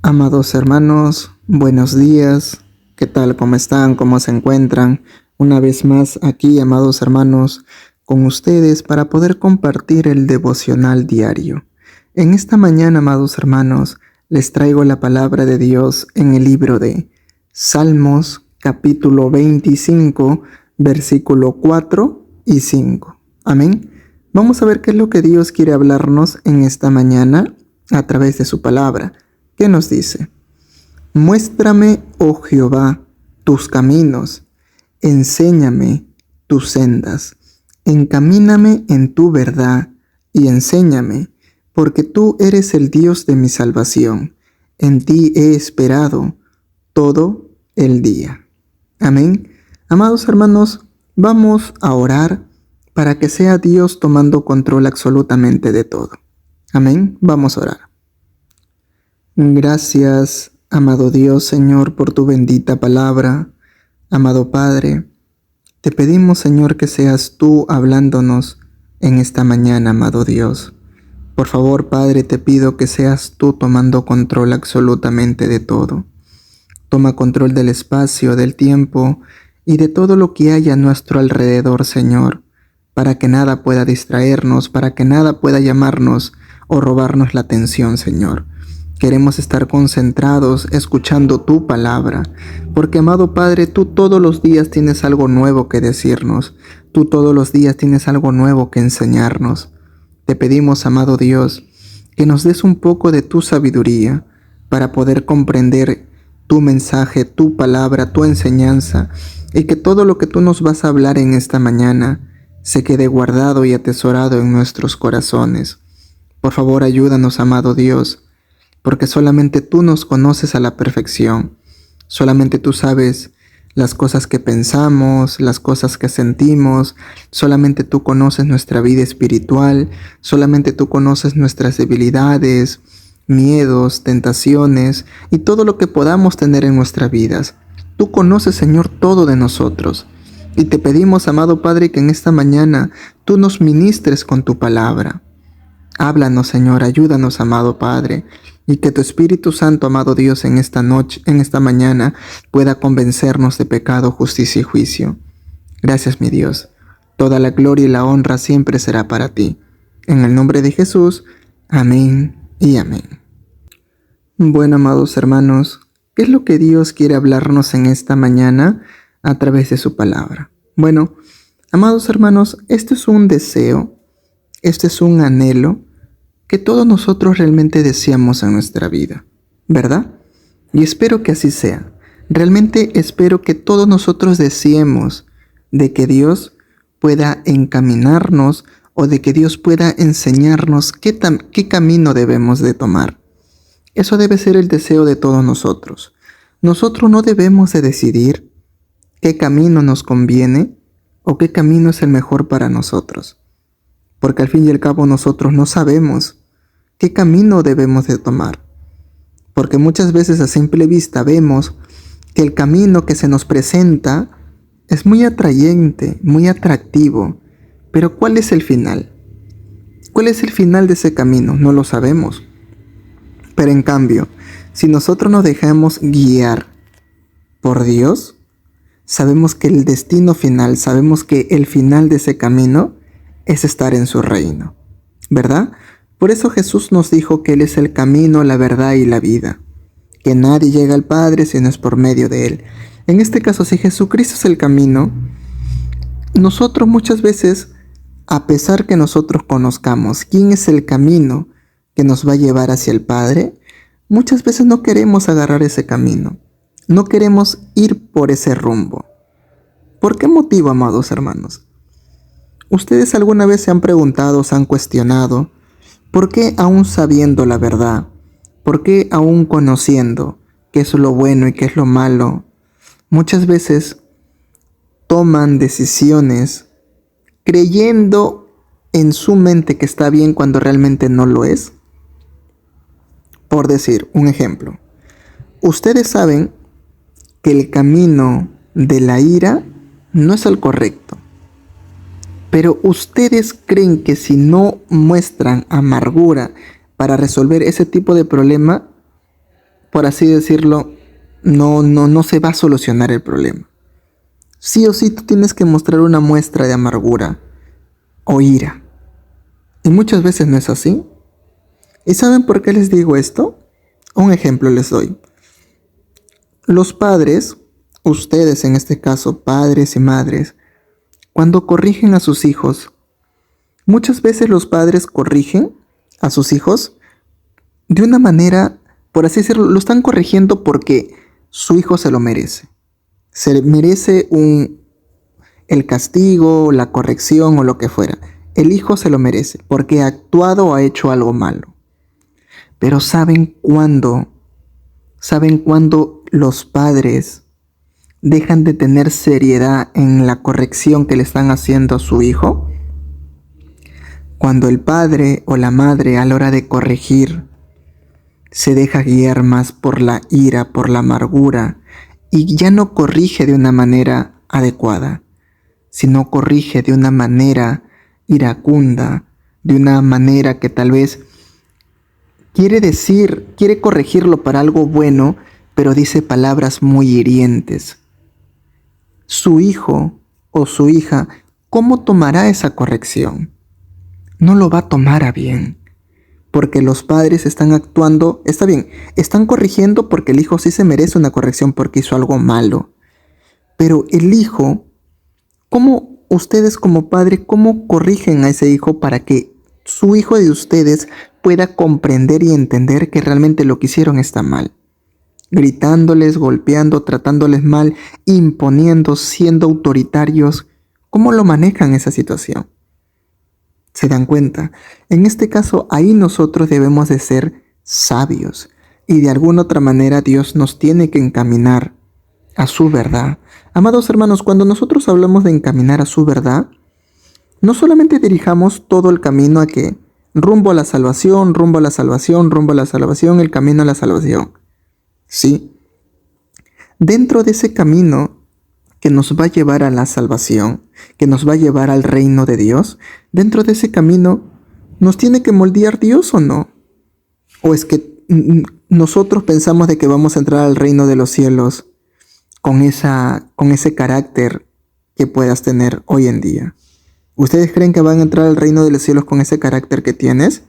Amados hermanos, buenos días. ¿Qué tal? ¿Cómo están? ¿Cómo se encuentran? Una vez más aquí, amados hermanos, con ustedes para poder compartir el devocional diario. En esta mañana, amados hermanos, les traigo la palabra de Dios en el libro de Salmos, capítulo 25, versículo 4 y 5. Amén. Vamos a ver qué es lo que Dios quiere hablarnos en esta mañana a través de su palabra. ¿Qué nos dice? Muéstrame, oh Jehová, tus caminos, enséñame tus sendas, encamíname en tu verdad y enséñame, porque tú eres el Dios de mi salvación. En ti he esperado todo el día. Amén. Amados hermanos, vamos a orar para que sea Dios tomando control absolutamente de todo. Amén. Vamos a orar. Gracias, amado Dios, Señor, por tu bendita palabra. Amado Padre, te pedimos, Señor, que seas tú hablándonos en esta mañana, amado Dios. Por favor, Padre, te pido que seas tú tomando control absolutamente de todo. Toma control del espacio, del tiempo y de todo lo que hay a nuestro alrededor, Señor, para que nada pueda distraernos, para que nada pueda llamarnos o robarnos la atención, Señor. Queremos estar concentrados escuchando tu palabra, porque, amado Padre, tú todos los días tienes algo nuevo que decirnos, tú todos los días tienes algo nuevo que enseñarnos. Te pedimos, amado Dios, que nos des un poco de tu sabiduría para poder comprender tu mensaje, tu palabra, tu enseñanza, y que todo lo que tú nos vas a hablar en esta mañana se quede guardado y atesorado en nuestros corazones. Por favor, ayúdanos, amado Dios, porque solamente tú nos conoces a la perfección. Solamente tú sabes las cosas que pensamos, las cosas que sentimos. Solamente tú conoces nuestra vida espiritual. Solamente tú conoces nuestras debilidades, miedos, tentaciones y todo lo que podamos tener en nuestras vidas. Tú conoces, Señor, todo de nosotros. Y te pedimos, amado Padre, que en esta mañana tú nos ministres con tu palabra. Háblanos, Señor, ayúdanos, amado Padre, y que tu Espíritu Santo, amado Dios, en esta noche, en esta mañana, pueda convencernos de pecado, justicia y juicio. Gracias, mi Dios. Toda la gloria y la honra siempre será para ti. En el nombre de Jesús, amén y amén. Bueno, amados hermanos, ¿qué es lo que Dios quiere hablarnos en esta mañana a través de su palabra? Bueno, amados hermanos, este es un deseo, este es un anhelo que todos nosotros realmente deseamos en nuestra vida, ¿verdad? Y espero que así sea. Realmente espero que todos nosotros deseemos de que Dios pueda encaminarnos o de que Dios pueda enseñarnos qué camino debemos de tomar. Eso debe ser el deseo de todos nosotros. Nosotros no debemos de decidir qué camino nos conviene o qué camino es el mejor para nosotros. Porque al fin y al cabo nosotros no sabemos qué camino debemos de tomar. Porque muchas veces a simple vista vemos que el camino que se nos presenta es muy atrayente, muy atractivo. Pero ¿cuál es el final? ¿Cuál es el final de ese camino? No lo sabemos. Pero en cambio, si nosotros nos dejamos guiar por Dios, sabemos que el destino final, sabemos que el final de ese camino es estar en su reino, ¿verdad? Por eso Jesús nos dijo que Él es el camino, la verdad y la vida, que nadie llega al Padre si no es por medio de Él. En este caso, si Jesucristo es el camino, nosotros muchas veces, a pesar que nosotros conozcamos quién es el camino que nos va a llevar hacia el Padre, muchas veces no queremos agarrar ese camino, no queremos ir por ese rumbo. ¿Por qué motivo, amados hermanos? ¿Ustedes alguna vez se han preguntado, se han cuestionado, por qué aún sabiendo la verdad, por qué aún conociendo qué es lo bueno y qué es lo malo, muchas veces toman decisiones creyendo en su mente que está bien cuando realmente no lo es? Por decir un ejemplo, ustedes saben que el camino de la ira no es el correcto. Pero ustedes creen que si no muestran amargura para resolver ese tipo de problema, por así decirlo, no se va a solucionar el problema. Sí o sí tú tienes que mostrar una muestra de amargura o ira. Y muchas veces no es así. ¿Y saben por qué les digo esto? Un ejemplo les doy. Los padres, ustedes en este caso, padres y madres, cuando corrigen a sus hijos, muchas veces los padres corrigen a sus hijos de una manera, por así decirlo, lo están corrigiendo porque su hijo se lo merece. Se merece el castigo, la corrección o lo que fuera. El hijo se lo merece porque ha actuado o ha hecho algo malo. Pero ¿saben cuándo? ¿Saben cuándo los padres dejan de tener seriedad en la corrección que le están haciendo a su hijo? Cuando el padre o la madre a la hora de corregir se deja guiar más por la ira, por la amargura y ya no corrige de una manera adecuada, sino corrige de una manera iracunda, de una manera que tal vez quiere corregirlo para algo bueno, pero dice palabras muy hirientes. Su hijo o su hija, ¿cómo tomará esa corrección? No lo va a tomar a bien, porque los padres están actuando, está bien, están corrigiendo porque el hijo sí se merece una corrección porque hizo algo malo. Pero el hijo, ¿cómo ustedes como padre, cómo corrigen a ese hijo para que su hijo de ustedes pueda comprender y entender que realmente lo que hicieron está mal? Gritándoles, golpeando, tratándoles mal, imponiendo, siendo autoritarios. ¿Cómo lo manejan esa situación? ¿Se dan cuenta? En este caso, ahí nosotros debemos de ser sabios y de alguna otra manera Dios nos tiene que encaminar a su verdad. Amados hermanos, cuando nosotros hablamos de encaminar a su verdad, no solamente dirijamos todo el camino a que rumbo a la salvación, rumbo a la salvación, rumbo a la salvación, el camino a la salvación. Sí, dentro de ese camino que nos va a llevar a la salvación, que nos va a llevar al reino de Dios, dentro de ese camino, ¿nos tiene que moldear Dios o no? ¿O es que nosotros pensamos de que vamos a entrar al reino de los cielos con ese carácter que puedas tener hoy en día? ¿Ustedes creen que van a entrar al reino de los cielos con ese carácter que tienes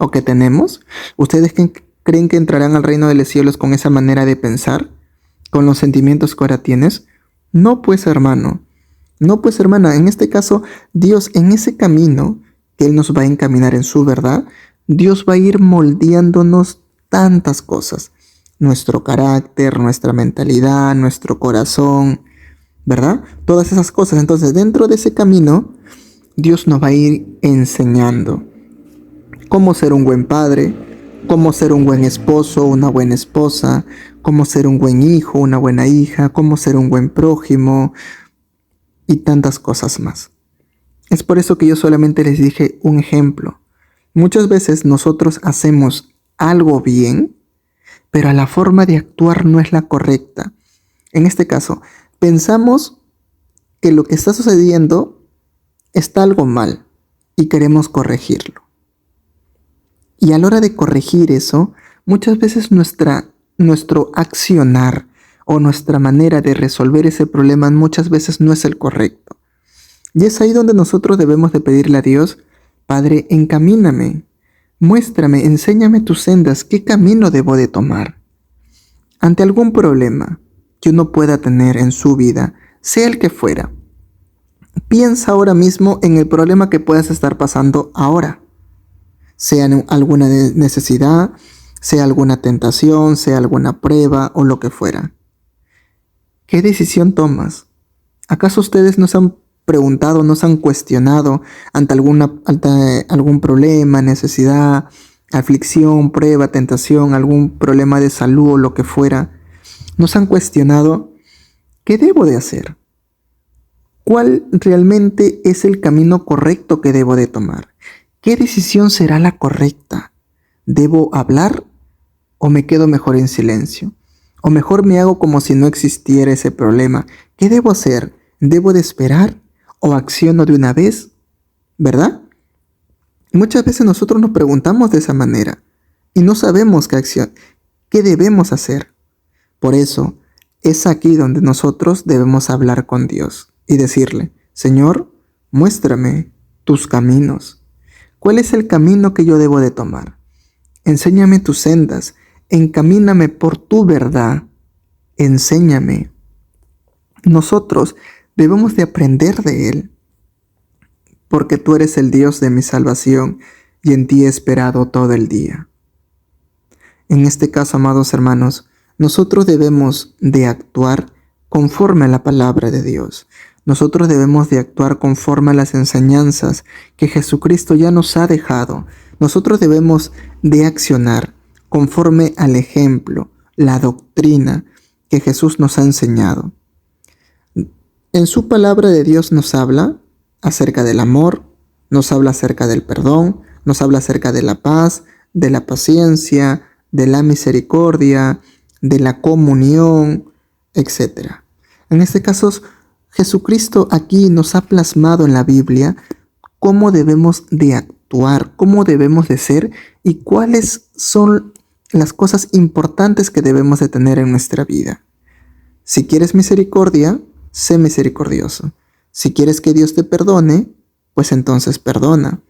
o que tenemos? ¿Ustedes creen que entrarán al reino de los cielos con esa manera de pensar, con los sentimientos que ahora tienes? No pues, hermano, no pues, hermana, en este caso, Dios en ese camino que Él nos va a encaminar en su verdad, Dios va a ir moldeándonos tantas cosas. Nuestro carácter, nuestra mentalidad, nuestro corazón, ¿verdad? Todas esas cosas. Entonces, dentro de ese camino, Dios nos va a ir enseñando cómo ser un buen padre, cómo ser un buen esposo, una buena esposa, cómo ser un buen hijo, una buena hija, cómo ser un buen prójimo y tantas cosas más. Es por eso que yo solamente les dije un ejemplo. Muchas veces nosotros hacemos algo bien, pero la forma de actuar no es la correcta. En este caso, pensamos que lo que está sucediendo está algo mal y queremos corregirlo. Y a la hora de corregir eso, muchas veces nuestro accionar o nuestra manera de resolver ese problema muchas veces no es el correcto. Y es ahí donde nosotros debemos de pedirle a Dios, Padre, encamíname, muéstrame, enséñame tus sendas, qué camino debo de tomar. Ante algún problema que uno pueda tener en su vida, sea el que fuera, piensa ahora mismo en el problema que puedas estar pasando ahora. Sea alguna necesidad, sea alguna tentación, sea alguna prueba o lo que fuera. ¿Qué decisión tomas? ¿Acaso ustedes no se han preguntado, no se han cuestionado ante algún problema, necesidad, aflicción, prueba, tentación, algún problema de salud o lo que fuera? ¿No se han cuestionado qué debo de hacer? ¿Cuál realmente es el camino correcto que debo de tomar? ¿Qué decisión será la correcta? ¿Debo hablar o me quedo mejor en silencio? ¿O mejor me hago como si no existiera ese problema? ¿Qué debo hacer? ¿Debo de esperar o acciono de una vez? ¿Verdad? Muchas veces nosotros nos preguntamos de esa manera y no sabemos qué qué debemos hacer. Por eso, es aquí donde nosotros debemos hablar con Dios y decirle: Señor, muéstrame tus caminos. ¿Cuál es el camino que yo debo de tomar? Enséñame tus sendas, encamíname por tu verdad, enséñame. Nosotros debemos de aprender de Él, porque tú eres el Dios de mi salvación y en ti he esperado todo el día. En este caso, amados hermanos, nosotros debemos de actuar conforme a la palabra de Dios. Nosotros debemos de actuar conforme a las enseñanzas que Jesucristo ya nos ha dejado. Nosotros debemos de accionar conforme al ejemplo, la doctrina que Jesús nos ha enseñado. En su palabra de Dios nos habla acerca del amor, nos habla acerca del perdón, nos habla acerca de la paz, de la paciencia, de la misericordia, de la comunión, etc. En este caso, Jesucristo aquí nos ha plasmado en la Biblia cómo debemos de actuar, cómo debemos de ser y cuáles son las cosas importantes que debemos de tener en nuestra vida. Si quieres misericordia, sé misericordioso. Si quieres que Dios te perdone, pues entonces perdona.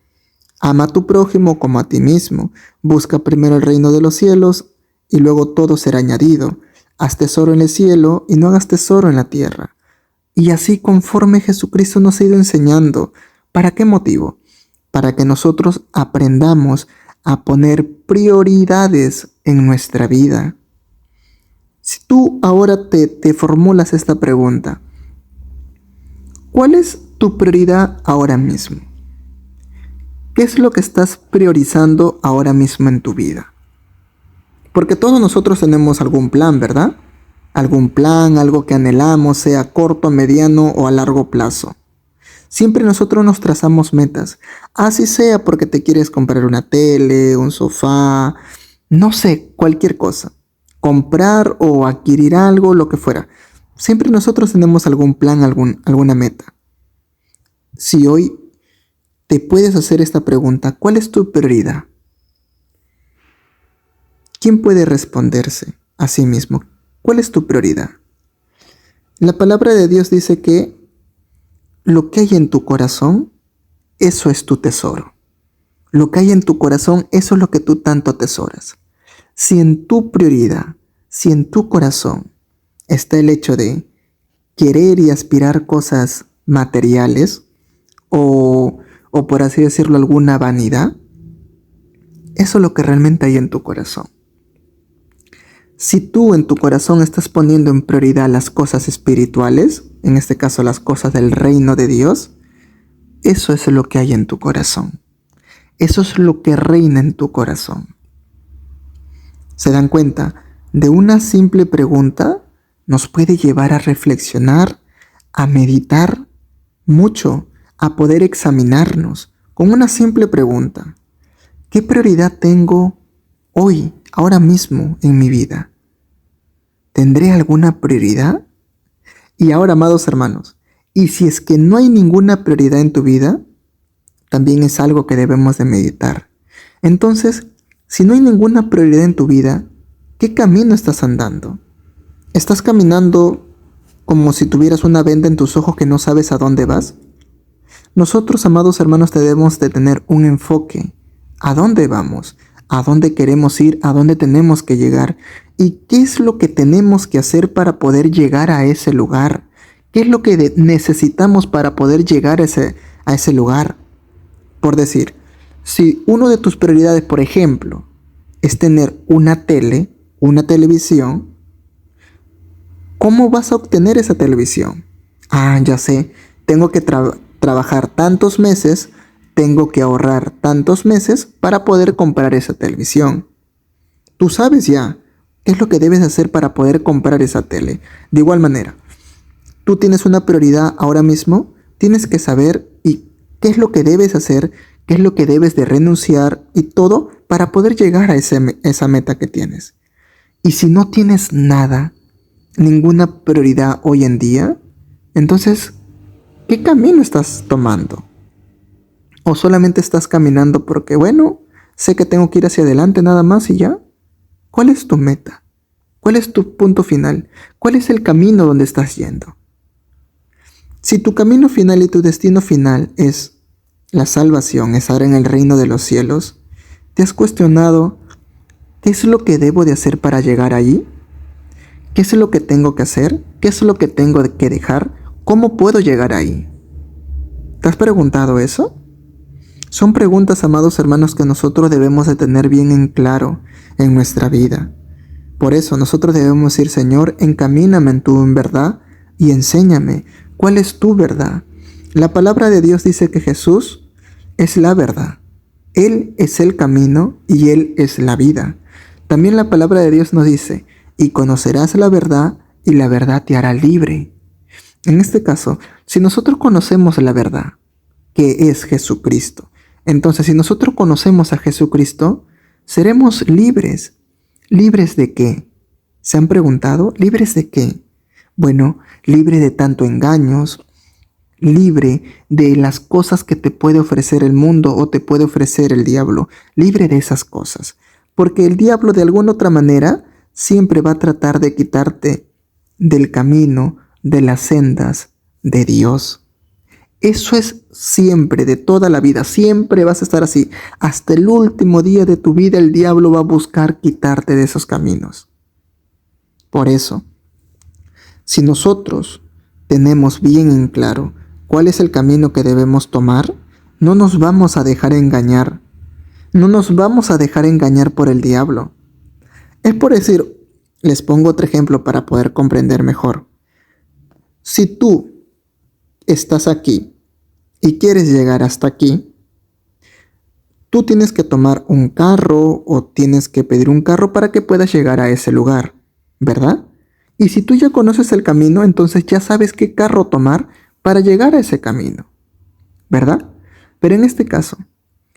Ama a tu prójimo como a ti mismo. Busca primero el reino de los cielos y luego todo será añadido. Haz tesoro en el cielo y no hagas tesoro en la tierra. Y así conforme Jesucristo nos ha ido enseñando. ¿Para qué motivo? Para que nosotros aprendamos a poner prioridades en nuestra vida. Si tú ahora te formulas esta pregunta: ¿cuál es tu prioridad ahora mismo? ¿Qué es lo que estás priorizando ahora mismo en tu vida? Porque todos nosotros tenemos algún plan, ¿verdad? Algún plan, algo que anhelamos, sea a corto, mediano o a largo plazo. Siempre nosotros nos trazamos metas, así sea porque te quieres comprar una tele, un sofá, no sé, cualquier cosa. Comprar o adquirir algo, lo que fuera. Siempre nosotros tenemos algún plan, alguna meta. Si hoy te puedes hacer esta pregunta: ¿cuál es tu prioridad? ¿Quién puede responderse a sí mismo? ¿Cuál es tu prioridad? La palabra de Dios dice que lo que hay en tu corazón, eso es tu tesoro. Lo que hay en tu corazón, eso es lo que tú tanto atesoras. Si en tu prioridad, si en tu corazón está el hecho de querer y aspirar cosas materiales o por así decirlo, alguna vanidad, eso es lo que realmente hay en tu corazón. Si tú en tu corazón estás poniendo en prioridad las cosas espirituales, en este caso las cosas del reino de Dios, eso es lo que hay en tu corazón. Eso es lo que reina en tu corazón. ¿Se dan cuenta? De una simple pregunta nos puede llevar a reflexionar, a meditar mucho, a poder examinarnos con una simple pregunta: ¿qué prioridad tengo hoy, ahora mismo en mi vida? ¿Tendré alguna prioridad? Y ahora, amados hermanos, y si es que no hay ninguna prioridad en tu vida, también es algo que debemos de meditar. Entonces, si no hay ninguna prioridad en tu vida, ¿qué camino estás andando? ¿Estás caminando como si tuvieras una venda en tus ojos que no sabes a dónde vas? Nosotros, amados hermanos, debemos de tener un enfoque. ¿A dónde vamos? ¿A dónde queremos ir? ¿A dónde tenemos que llegar? ¿Y qué es lo que tenemos que hacer para poder llegar a ese lugar? ¿Qué es lo que necesitamos para poder llegar a ese lugar? Por decir, si uno de tus prioridades, por ejemplo, es tener una tele, una televisión, ¿cómo vas a obtener esa televisión? Ah, ya sé, tengo que trabajar tantos meses, tengo que ahorrar tantos meses para poder comprar esa televisión. Tú sabes ya qué es lo que debes hacer para poder comprar esa tele. De igual manera, tú tienes una prioridad ahora mismo, tienes que saber qué es lo que debes hacer, qué es lo que debes de renunciar y todo para poder llegar a esa meta que tienes. Y si no tienes nada, ninguna prioridad hoy en día, entonces, ¿qué camino estás tomando? ¿O solamente estás caminando porque, bueno, sé que tengo que ir hacia adelante nada más y ya? ¿Cuál es tu meta? ¿Cuál es tu punto final? ¿Cuál es el camino donde estás yendo? Si tu camino final y tu destino final es la salvación, estar en el reino de los cielos, ¿te has cuestionado qué es lo que debo de hacer para llegar allí? ¿Qué es lo que tengo que hacer? ¿Qué es lo que tengo que dejar? ¿Cómo puedo llegar ahí? ¿Te has preguntado eso? Son preguntas, amados hermanos, que nosotros debemos de tener bien en claro en nuestra vida. Por eso nosotros debemos decir: Señor, encamíname en tu verdad y enséñame cuál es tu verdad. La palabra de Dios dice que Jesús es la verdad. Él es el camino y Él es la vida. También la palabra de Dios nos dice: y conocerás la verdad y la verdad te hará libre. En este caso, si nosotros conocemos la verdad, que es Jesucristo, entonces si nosotros conocemos a Jesucristo, seremos libres. ¿Libres de qué? ¿Se han preguntado? ¿Libres de qué? Bueno, libre de tanto engaños, libre de las cosas que te puede ofrecer el mundo o te puede ofrecer el diablo, libre de esas cosas. Porque el diablo, de alguna otra manera, siempre va a tratar de quitarte del camino, de las sendas de Dios. Eso es siempre, de toda la vida, siempre vas a estar así. Hasta el último día de tu vida el diablo va a buscar quitarte de esos caminos. Por eso, si nosotros tenemos bien en claro cuál es el camino que debemos tomar, no nos vamos a dejar engañar. No nos vamos a dejar engañar por el diablo. Es por decir, les pongo otro ejemplo para poder comprender mejor. Si tú estás aquí y quieres llegar hasta aquí, tú tienes que tomar un carro o tienes que pedir un carro para que puedas llegar a ese lugar, ¿verdad? Y si tú ya conoces el camino, entonces ya sabes qué carro tomar para llegar a ese camino, ¿verdad? Pero en este caso,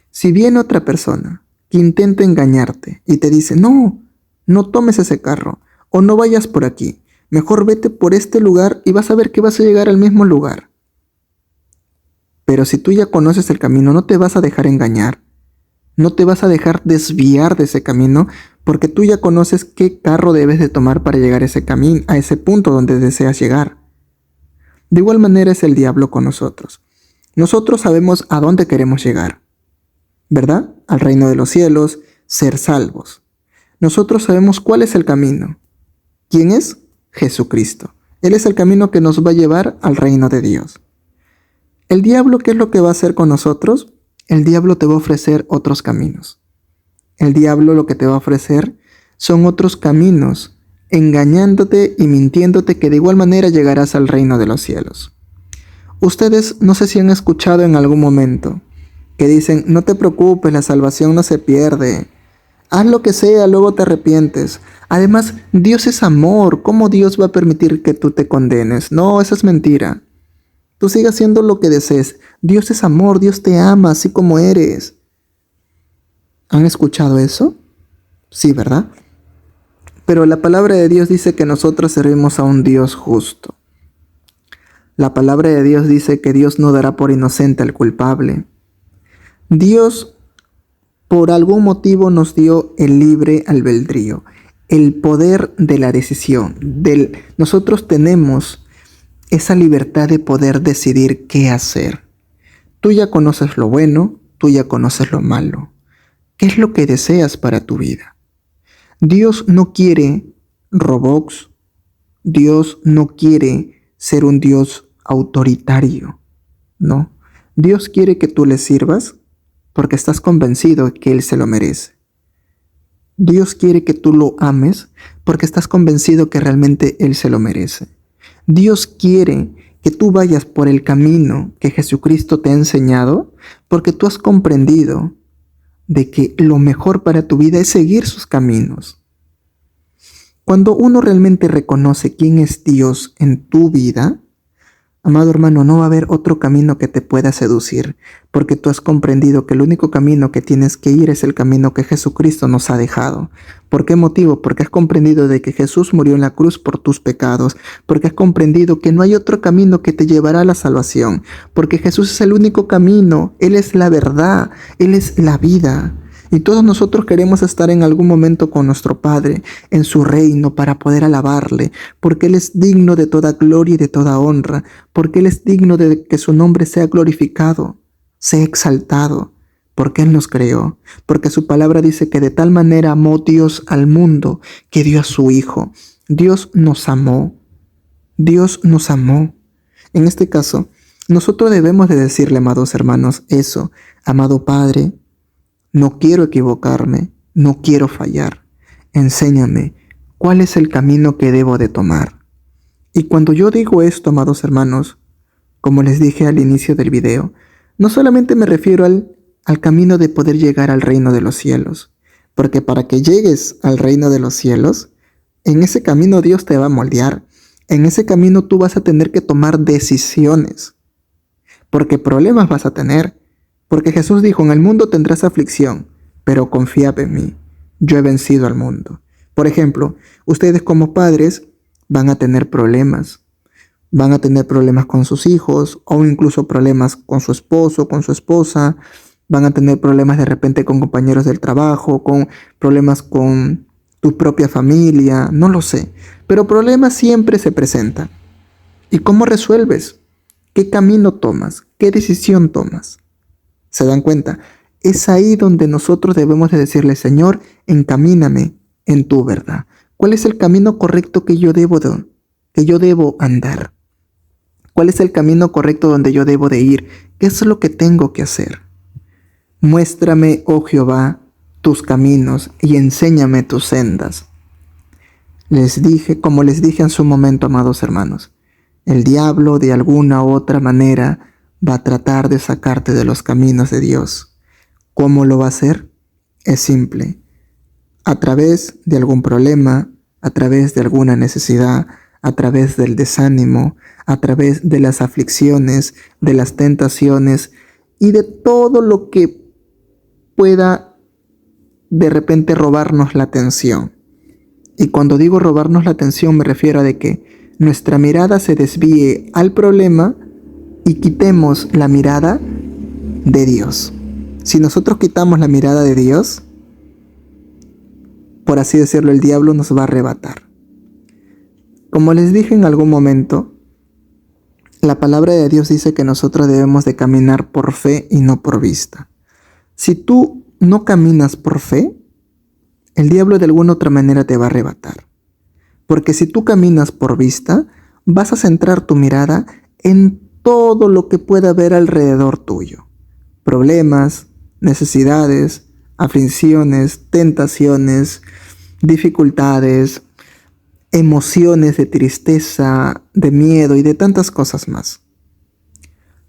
si viene otra persona que intenta engañarte y te dice: no, no tomes ese carro o no vayas por aquí, mejor vete por este lugar y vas a ver que vas a llegar al mismo lugar. Pero si tú ya conoces el camino, no te vas a dejar engañar, no te vas a dejar desviar de ese camino, porque tú ya conoces qué carro debes de tomar para llegar a ese camino, a ese punto donde deseas llegar. De igual manera es el diablo con nosotros. Nosotros sabemos a dónde queremos llegar, ¿verdad? Al reino de los cielos, ser salvos. Nosotros sabemos cuál es el camino. ¿Quién es? Jesucristo. Él es el camino que nos va a llevar al reino de Dios. ¿El diablo qué es lo que va a hacer con nosotros? El diablo te va a ofrecer otros caminos. El diablo lo que te va a ofrecer son otros caminos, engañándote y mintiéndote que de igual manera llegarás al reino de los cielos. Ustedes no sé si han escuchado en algún momento que dicen: no te preocupes, la salvación no se pierde. Haz lo que sea, luego te arrepientes. Además, Dios es amor. ¿Cómo Dios va a permitir que tú te condenes? No, eso es mentira. Tú sigue haciendo lo que desees. Dios es amor, Dios te ama así como eres. ¿Han escuchado eso? Sí, ¿verdad? Pero la palabra de Dios dice que nosotros servimos a un Dios justo. La palabra de Dios dice que Dios no dará por inocente al culpable. Dios, por algún motivo, nos dio el libre albedrío, el poder de la decisión. Nosotros tenemos esa libertad de poder decidir qué hacer. Tú ya conoces lo bueno, tú ya conoces lo malo. ¿Qué es lo que deseas para tu vida? Dios no quiere robots. Dios no quiere ser un Dios autoritario. No. Dios quiere que tú le sirvas porque estás convencido de que Él se lo merece. Dios quiere que tú lo ames porque estás convencido que realmente Él se lo merece. Dios quiere que tú vayas por el camino que Jesucristo te ha enseñado porque tú has comprendido de que lo mejor para tu vida es seguir sus caminos. Cuando uno realmente reconoce quién es Dios en tu vida, amado hermano, no va a haber otro camino que te pueda seducir, porque tú has comprendido que el único camino que tienes que ir es el camino que Jesucristo nos ha dejado. ¿Por qué motivo? Porque has comprendido de que Jesús murió en la cruz por tus pecados, porque has comprendido que no hay otro camino que te llevará a la salvación, porque Jesús es el único camino, Él es la verdad, Él es la vida. Y todos nosotros queremos estar en algún momento con nuestro Padre, en su reino, para poder alabarle, porque Él es digno de toda gloria y de toda honra, porque Él es digno de que su nombre sea glorificado, sea exaltado, porque Él nos creó, porque su palabra dice que de tal manera amó Dios al mundo que dio a su Hijo. Dios nos amó. Dios nos amó. En este caso, nosotros debemos de decirle, amados hermanos, eso: amado Padre, no quiero equivocarme, no quiero fallar. Enséñame cuál es el camino que debo de tomar. Y cuando yo digo esto, amados hermanos, como les dije al inicio del video, no solamente me refiero al camino de poder llegar al reino de los cielos, porque para que llegues al reino de los cielos, en ese camino Dios te va a moldear. En ese camino tú vas a tener que tomar decisiones, porque problemas vas a tener. Porque Jesús dijo: en el mundo tendrás aflicción, pero confiad en mí, yo he vencido al mundo. Por ejemplo, ustedes como padres van a tener problemas. Van a tener problemas con sus hijos, o incluso problemas con su esposo, con su esposa. Van a tener problemas de repente con compañeros del trabajo, con problemas con tu propia familia, no lo sé. Pero problemas siempre se presentan. ¿Y cómo resuelves? ¿Qué camino tomas? ¿Qué decisión tomas? ¿Se dan cuenta? Es ahí donde nosotros debemos de decirle: Señor, encamíname en tu verdad. ¿Cuál es el camino correcto que yo debo andar? ¿Cuál es el camino correcto donde yo debo de ir? ¿Qué es lo que tengo que hacer? Muéstrame, oh Jehová, tus caminos y enséñame tus sendas. Como les dije en su momento, amados hermanos, el diablo de alguna u otra manera va a tratar de sacarte de los caminos de Dios. ¿Cómo lo va a hacer? Es simple: a través de algún problema, a través de alguna necesidad, a través del desánimo, a través de las aflicciones, de las tentaciones y de todo lo que pueda de repente robarnos la atención. Y cuando digo robarnos la atención me refiero a de que nuestra mirada se desvíe al problema y quitemos la mirada de Dios. Si nosotros quitamos la mirada de Dios, por así decirlo, el diablo nos va a arrebatar. Como les dije en algún momento, la palabra de Dios dice que nosotros debemos de caminar por fe y no por vista. Si tú no caminas por fe, el diablo de alguna otra manera te va a arrebatar. Porque si tú caminas por vista, vas a centrar tu mirada en todo lo que pueda haber alrededor tuyo. Problemas, necesidades, aflicciones, tentaciones, dificultades, emociones de tristeza, de miedo y de tantas cosas más.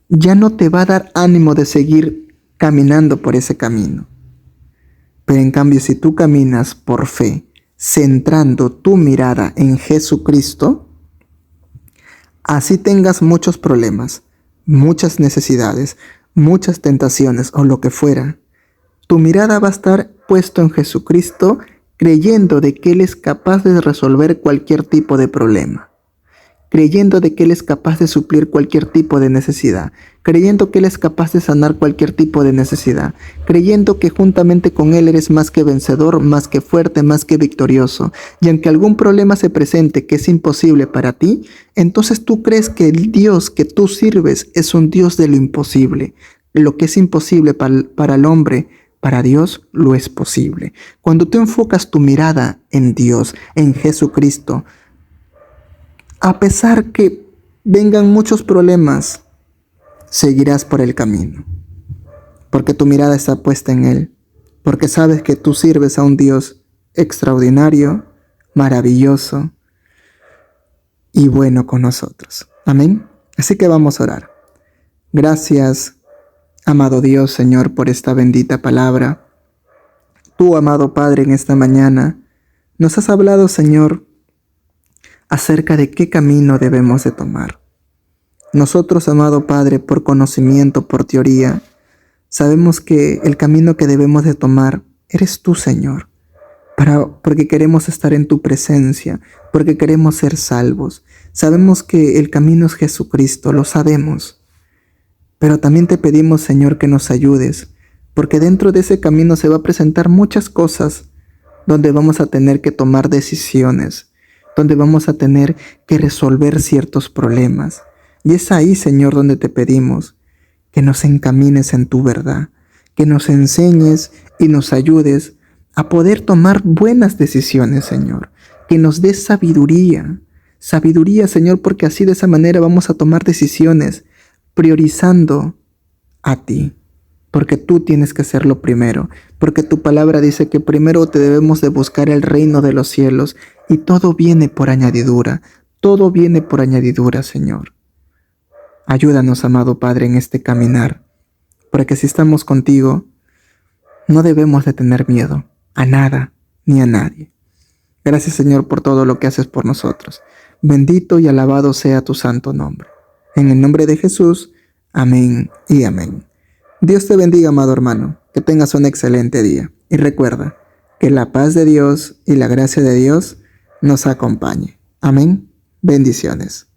Ya no te va a dar ánimo de seguir caminando por ese camino. Pero en cambio, si tú caminas por fe, centrando tu mirada en Jesucristo, así tengas muchos problemas, muchas necesidades, muchas tentaciones o lo que fuera, tu mirada va a estar puesto en Jesucristo, creyendo de que Él es capaz de resolver cualquier tipo de problema, creyendo de que Él es capaz de suplir cualquier tipo de necesidad, creyendo que Él es capaz de sanar cualquier tipo de necesidad, creyendo que juntamente con Él eres más que vencedor, más que fuerte, más que victorioso. Y aunque algún problema se presente que es imposible para ti, entonces tú crees que el Dios que tú sirves es un Dios de lo imposible. Lo que es imposible para el hombre, para Dios lo es posible. Cuando tú enfocas tu mirada en Dios, en Jesucristo, a pesar que vengan muchos problemas, seguirás por el camino, porque tu mirada está puesta en Él, porque sabes que tú sirves a un Dios extraordinario, maravilloso y bueno con nosotros. Amén. Así que vamos a orar. Gracias, amado Dios, Señor, por esta bendita palabra. Tú, amado Padre, en esta mañana nos has hablado, Señor, acerca de qué camino debemos de tomar. Nosotros, amado Padre, por conocimiento, por teoría, sabemos que el camino que debemos de tomar eres tú, Señor, porque queremos estar en tu presencia, porque queremos ser salvos. Sabemos que el camino es Jesucristo, lo sabemos. Pero también te pedimos, Señor, que nos ayudes porque dentro de ese camino se va a presentar muchas cosas donde vamos a tener que tomar decisiones, donde vamos a tener que resolver ciertos problemas. Y es ahí, Señor, donde te pedimos que nos encamines en tu verdad, que nos enseñes y nos ayudes a poder tomar buenas decisiones, Señor, que nos des sabiduría, sabiduría, Señor, porque así de esa manera vamos a tomar decisiones priorizando a ti, porque tú tienes que ser lo primero, porque tu palabra dice que primero te debemos de buscar el reino de los cielos y todo viene por añadidura, todo viene por añadidura, Señor. Ayúdanos, amado Padre, en este caminar, porque si estamos contigo, no debemos de tener miedo a nada ni a nadie. Gracias, Señor, por todo lo que haces por nosotros. Bendito y alabado sea tu santo nombre. En el nombre de Jesús, amén y amén. Dios te bendiga, amado hermano, que tengas un excelente día. Y recuerda que la paz de Dios y la gracia de Dios nos acompañe. Amén. Bendiciones.